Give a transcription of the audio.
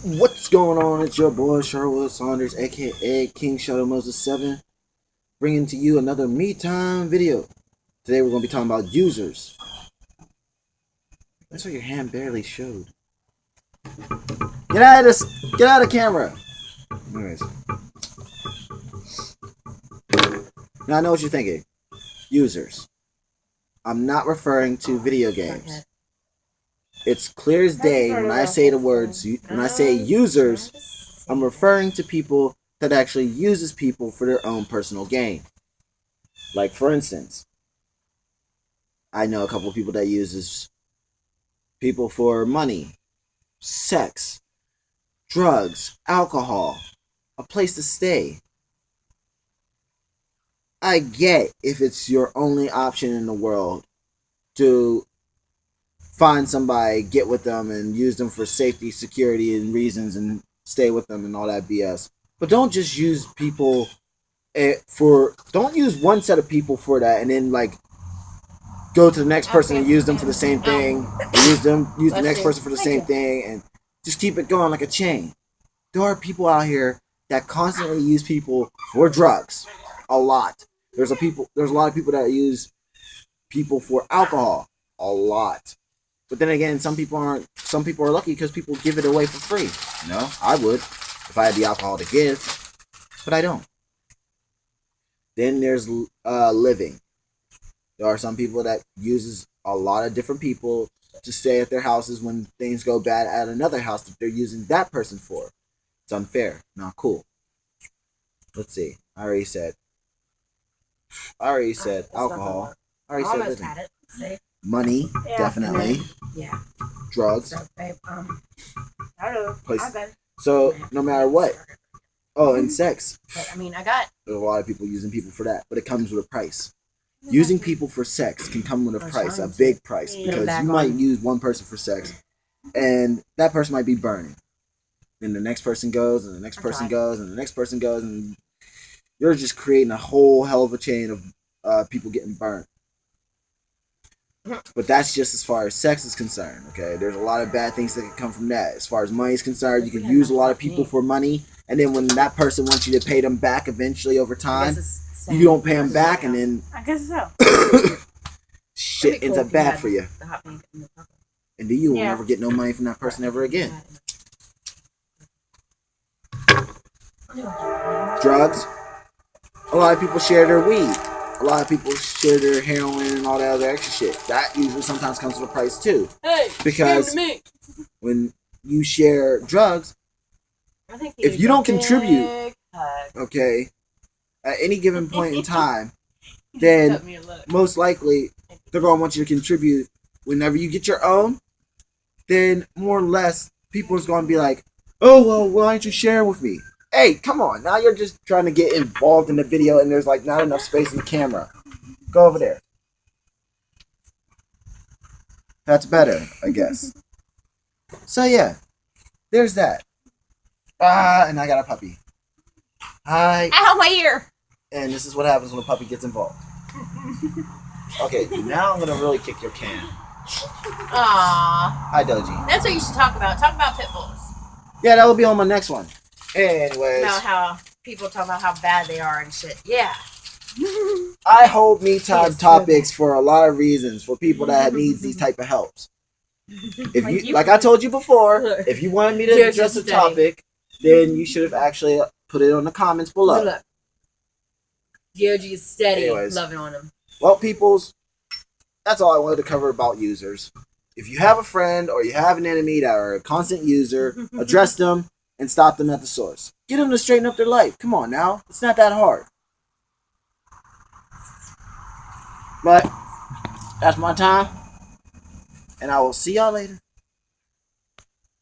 What's going on? It's your boy Sherwood Saunders, aka King Shadow Moses 7, bringing to you another Me Time video. Today we're going to be talking about users. That's what your hand barely showed. Get out of this! Get out of the camera! Anyways. Now I know what you're thinking. Users. I'm not referring to video games. It's clear as day when I say the words, when I say users, I'm referring to people that actually uses people for their own personal gain. Like, for instance, I know a couple of people that uses people for money, sex, drugs, alcohol, a place to stay. I get if it's your only option in the world to find somebody, get with them, and use them for safety, security, and reasons, and stay with them and all that BS. But don't just use people don't use one set of people for that and then like go to the next person and use them for the same thing, use the next person for the same thing, and just keep it going like a chain. There are people out here that constantly use people for drugs. A lot. There's a lot of people that use people for alcohol. A lot. But then again, some people are lucky because people give it away for free. You know, I would if I had the alcohol to give, but I don't. Then there's living. There are some people that uses a lot of different people to stay at their houses when things go bad at another house that they're using that person for. It's unfair. Not cool. Let's see. I already said alcohol. I already said living. Had it. See? Money, yeah, definitely. Yeah. Drugs. So, babe, hello. So, no matter what. Oh, and sex. But, I mean, I got... There's a lot of people using people for that, but it comes with a price. Using people for sex can come with a price, a big price, because you might use one person for sex, and that person might be burning. Then the next person goes, and the next person goes, and the next person goes, and you're just creating a whole hell of a chain of people getting burned. But that's just as far as sex is concerned, okay? There's a lot of bad things that can come from that. As far as money is concerned, you can use a lot of people for money, and then when that person wants you to pay them back eventually over time, you don't pay them back, and then I guess so. shit ends up bad for you. And then you will never get no money from that person ever again. Drugs. A lot of people share their weed. A lot of people share their heroin and all that other extra shit. That usually sometimes comes with a price too. Hey, because when you share drugs, if you don't contribute, okay, at any given point in time, then most likely they're going to want you to contribute. Whenever you get your own, then more or less people is going to be like, oh, well, why don't you share with me? Hey, come on. Now you're just trying to get involved in the video and there's like not enough space in the camera. Go over there. That's better, I guess. So yeah, there's that. And I got a puppy. Hi. Ow, my ear. And this is what happens when a puppy gets involved. Okay, now I'm going to really kick your can. Aww. Hi, Doji. That's what you should talk about. Talk about pit bulls. Yeah, that will be on my next one. Anyways. About how people talk about how bad they are and shit. Yeah. I hold Me Time topics for a lot of reasons for people that needs these type of helps. If you, like I told you before, if you wanted me to address a topic, then you should have actually put it on the comments below. GOG is steady. Anyways, loving on them. Well, peoples, that's all I wanted to cover about users. If you have a friend or you have an enemy that are a constant user, address them and stop them at the source. Get them to straighten up their life. Come on now. It's not that hard. But that's my time. And I will see y'all later.